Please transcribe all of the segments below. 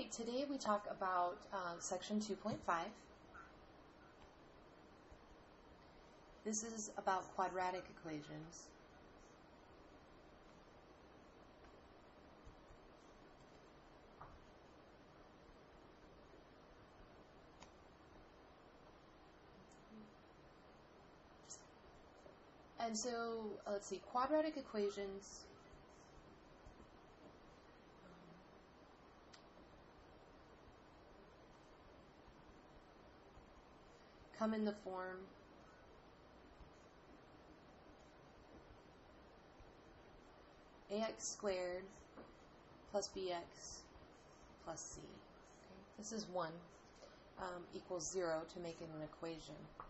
right, today we talk about section 2.5. This is about quadratic equations. And so, let's see, quadratic equations come in the form ax squared plus bx plus c. Okay? This is 1 equals 0 to make it an equation. Okay.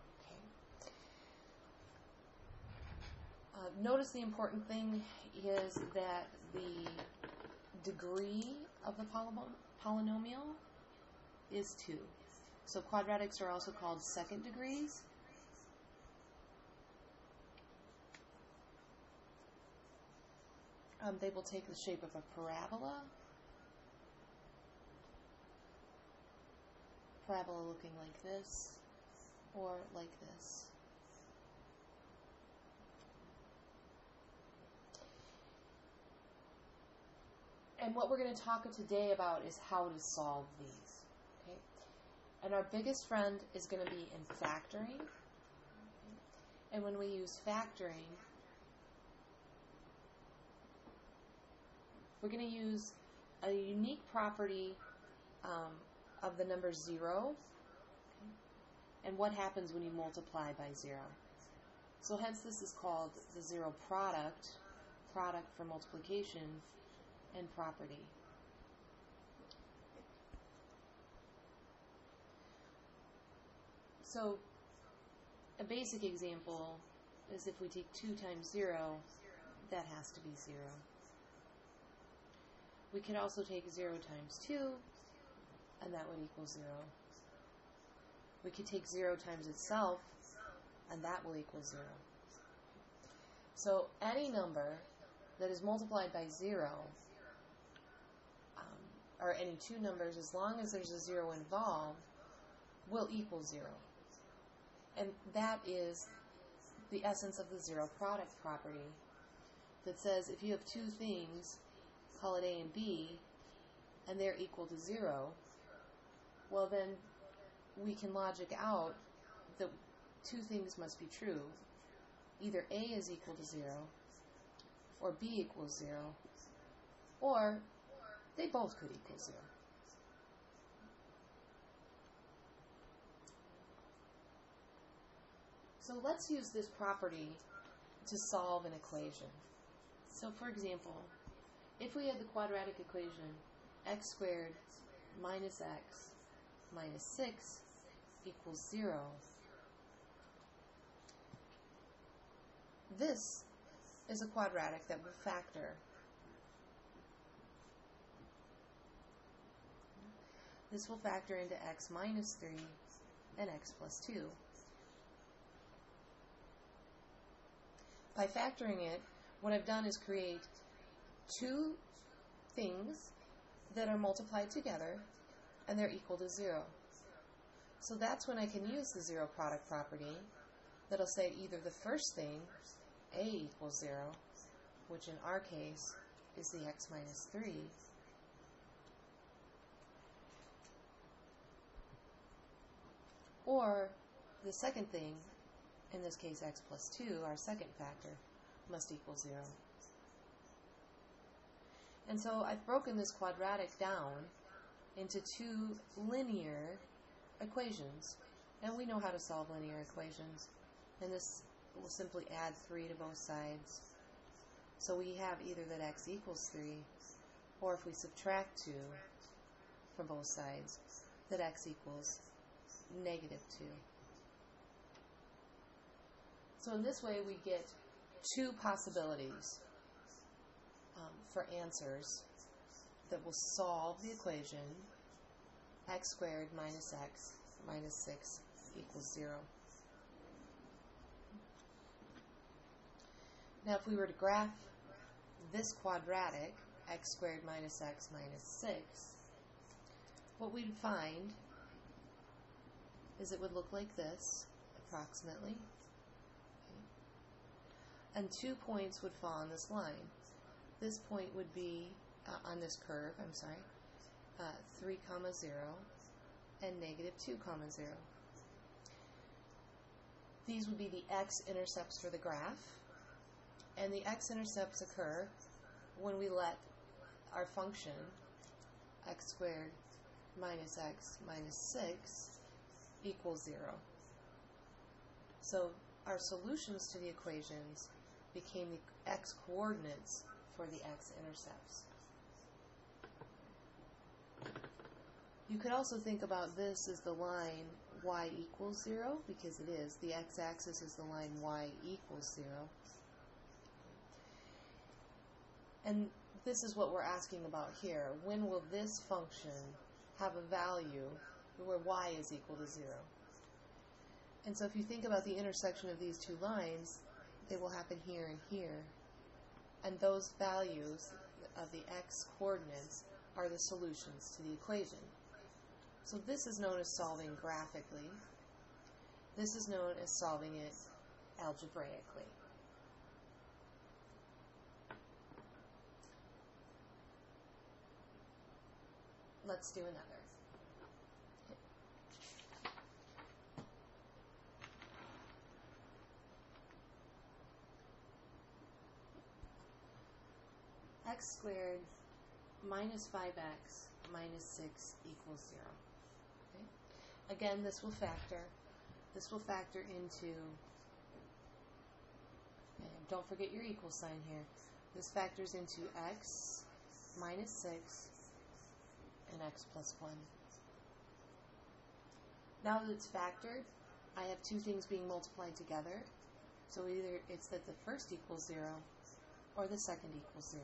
Notice the important thing is that the degree of the polynomial is 2. So quadratics are also called second degrees. They will take the shape of a parabola. Parabola looking like this or like this. And what we're going to talk today about is how to solve these. Okay? And our biggest friend is going to be in factoring. And when we use factoring, we're going to use a unique property of the number 0. Okay? And what happens when you multiply by 0. So hence this is called the zero product for multiplication, and property. So a basic example is if we take 2 times 0, that has to be 0. We could also take 0 times 2, and that would equal 0. We could take 0 times itself, and that will equal 0. So any number that is multiplied by 0, or any two numbers, as long as there's a 0 involved, will equal 0. And that is the essence of the zero product property that says if you have two things, call it A and B, and they're equal to 0, well then we can logic out that two things must be true. Either A is equal to 0, or B equals 0, or they both could equal 0. So let's use this property to solve an equation. So for example, if we had the quadratic equation x squared minus x minus 6 equals 0, this is a quadratic that will factor. This will factor into x minus 3 and x plus 2. By factoring it, what I've done is create two things that are multiplied together, and they're equal to 0. So that's when I can use the zero product property that'll say either the first thing, A equals 0, which in our case is the x minus 3, or the second thing, in this case x plus 2, our second factor, must equal 0. And so I've broken this quadratic down into two linear equations. And we know how to solve linear equations. And this will simply add 3 to both sides. So we have either that x equals 3, or if we subtract 2 from both sides, that x equals negative 2. So in this way we get two possibilities for answers that will solve the equation x squared minus x minus 6 equals 0. Now if we were to graph this quadratic, x squared minus x minus 6, what we'd find is it would look like this, approximately. Okay. And 2 points would fall on this line. This point would be, on this curve, 3, 0, and negative 2, 0. These would be the x-intercepts for the graph, and the x-intercepts occur when we let our function x squared minus x minus 6 equals 0. So our solutions to the equations became the x-coordinates for the x-intercepts. You could also think about this as the line y equals 0, because it is. The x-axis is the line y equals 0. And this is what we're asking about here. When will this function have a value where y is equal to 0? And so if you think about the intersection of these two lines, they will happen here and here. And those values of the x-coordinates are the solutions to the equation. So this is known as solving graphically. This is known as solving it algebraically. Let's do another. X squared minus 5x minus 6 equals 0. Okay? Again, this will factor. This will factor into, and don't forget your equal sign here. This factors into x minus 6 and x plus 1. Now that it's factored, I have two things being multiplied together. So either it's that the first equals 0 or the second equals 0.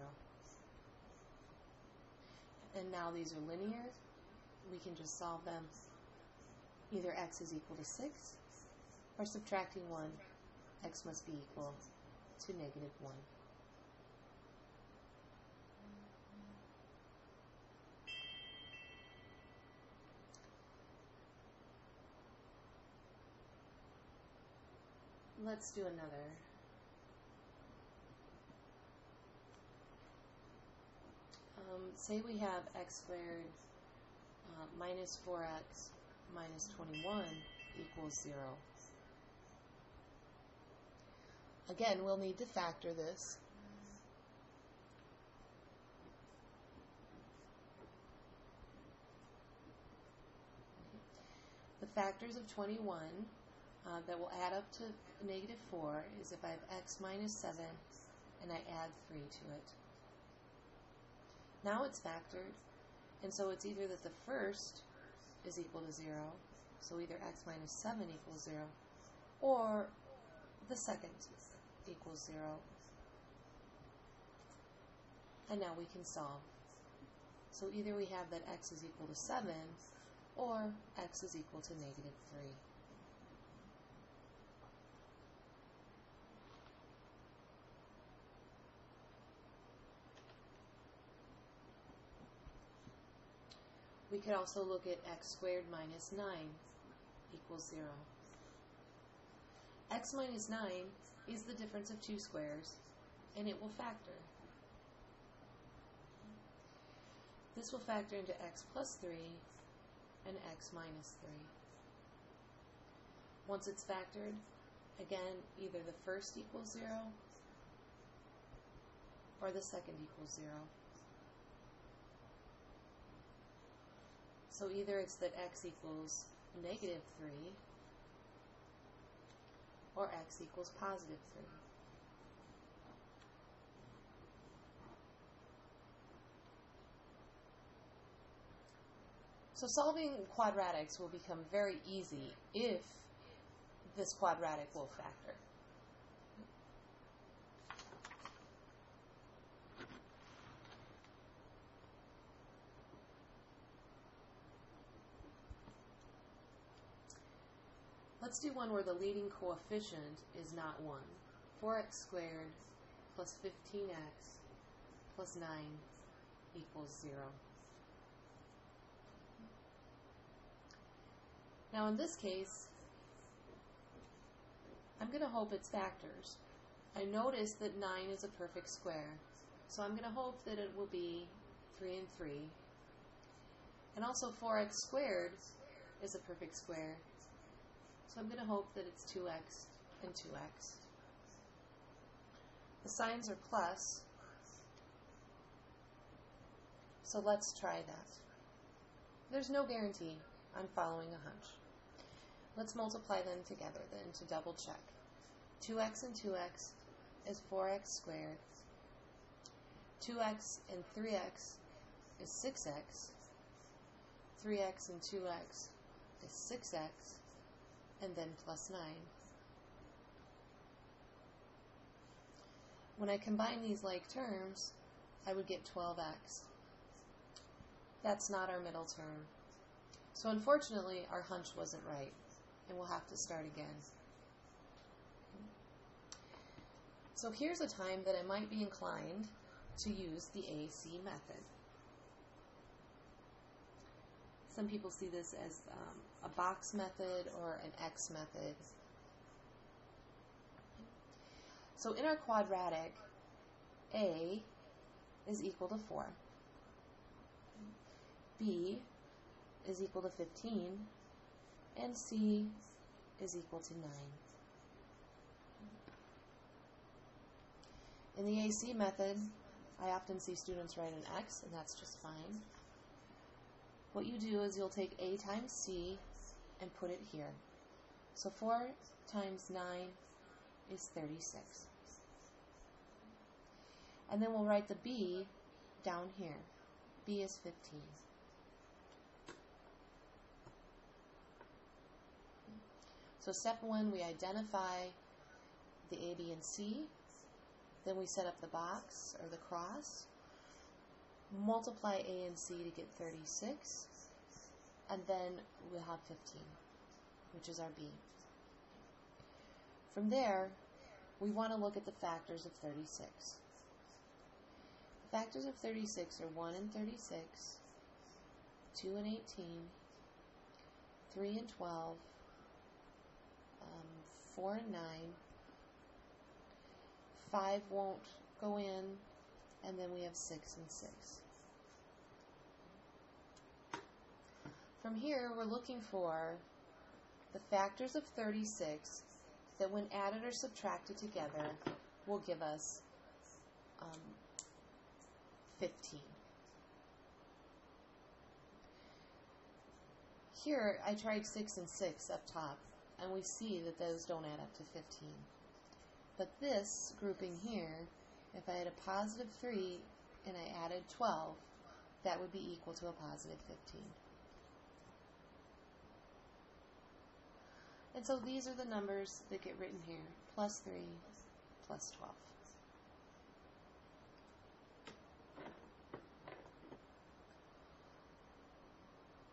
And now these are linear. We can just solve them. Either x is equal to 6, or subtracting 1, x must be equal to negative 1. Let's do another. Say we have x squared minus 4x minus 21 equals 0. Again, we'll need to factor this. The factors of 21 that will add up to negative 4 is if I have x minus 7 and I add 3 to it. Now it's factored, and so it's either that the first is equal to 0, so either x minus 7 equals 0, or the second equals 0. And now we can solve. So either we have that x is equal to 7, or x is equal to negative 3. We could also look at x squared minus 9 equals 0. X minus 9 is the difference of two squares, and it will factor. This will factor into x plus 3 and x minus 3. Once it's factored, again, either the first equals 0 or the second equals 0. So either it's that x equals negative 3 or x equals positive 3. So solving quadratics will become very easy if this quadratic will factor. Let's do one where the leading coefficient is not 1. 4x squared plus 15x plus 9 equals 0. Now in this case, I'm going to hope it's factors. I notice that 9 is a perfect square, so I'm going to hope that it will be 3 and 3. And also 4x squared is a perfect square, so I'm going to hope that it's 2x and 2x. The signs are plus, so let's try that. There's no guarantee I'm following a hunch. Let's multiply them together then to double check. 2x and 2x is 4x squared. 2x and 3x is 6x. 3x and 2x is 6x, and then plus 9. When I combine these like terms, I would get 12x. That's not our middle term. So unfortunately, our hunch wasn't right, and we'll have to start again. So here's a time that I might be inclined to use the AC method. Some people see this as a box method or an X method. So in our quadratic, A is equal to 4. B is equal to 15, and C is equal to 9. In the AC method, I often see students write an X, and that's just fine. What you do is you'll take A times C and put it here. So 4 times 9 is 36. And then we'll write the B down here. B is 15. So step 1, we identify the A, B, and C. Then we set up the box or the cross. Multiply A and C to get 36. And then we'll have 15, which is our B. From there, we want to look at the factors of 36. The factors of 36 are 1 and 36, 2 and 18, 3 and 12, 4 and 9, 5 won't go in, and then we have 6 and 6. From here, we're looking for the factors of 36 that when added or subtracted together will give us 15. Here, I tried 6 and 6 up top, and we see that those don't add up to 15. But this grouping here, if I had a positive 3 and I added 12, that would be equal to a positive 15. And so these are the numbers that get written here, plus 3, plus 12.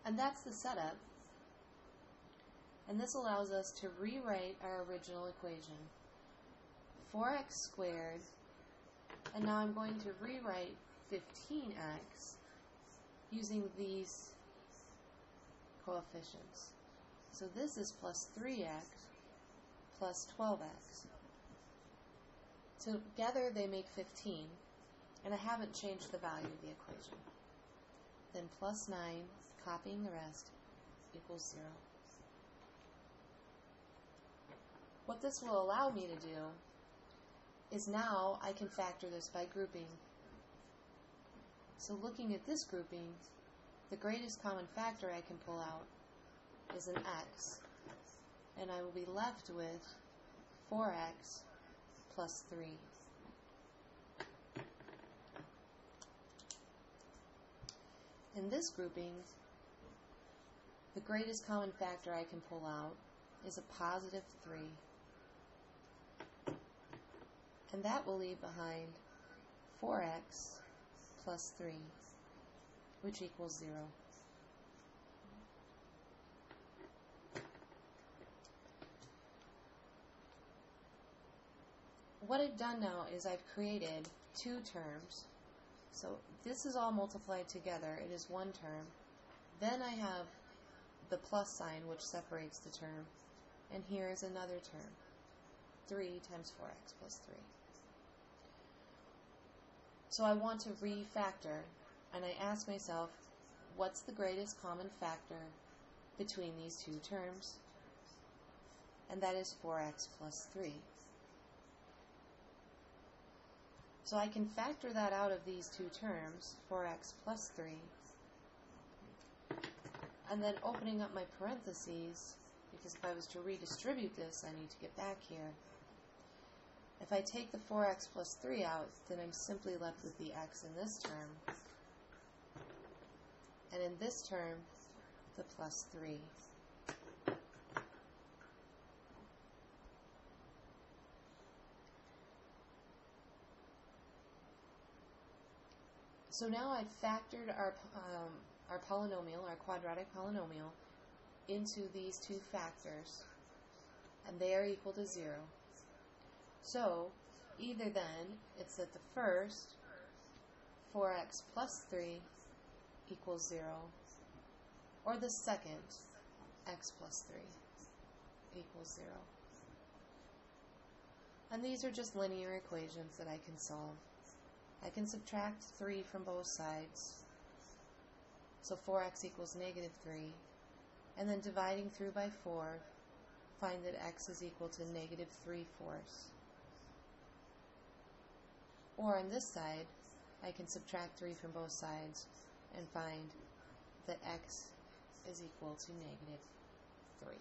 And that's the setup. And this allows us to rewrite our original equation. 4x squared, and now I'm going to rewrite 15x using these coefficients. So this is plus 3x plus 12x. Together they make 15, and I haven't changed the value of the equation. Then plus 9, copying the rest, equals 0. What this will allow me to do is now I can factor this by grouping. So looking at this grouping, the greatest common factor I can pull out is an x, and I will be left with 4x plus 3. In this grouping, the greatest common factor I can pull out is a positive 3. And that will leave behind 4x plus 3, which equals 0. What I've done now is I've created two terms. So this is all multiplied together. It is one term. Then I have the plus sign which separates the term, and here is another term, 3 times 4x plus 3. So I want to refactor, and I ask myself, what's the greatest common factor between these two terms? And that is 4x plus 3. So I can factor that out of these two terms, 4x plus 3, and then opening up my parentheses, because if I was to redistribute this, I need to get back here. If I take the 4x plus 3 out, then I'm simply left with the x in this term, and in this term, the plus 3. So now I've factored our polynomial, our quadratic polynomial, into these two factors, and they are equal to 0. So either then it's that the first 4x plus 3 equals 0, or the second x plus 3 equals 0. And these are just linear equations that I can solve. I can subtract 3 from both sides, so 4x equals negative 3, and then dividing through by 4, find that x is equal to negative 3/4. Or on this side, I can subtract 3 from both sides and find that x is equal to negative 3.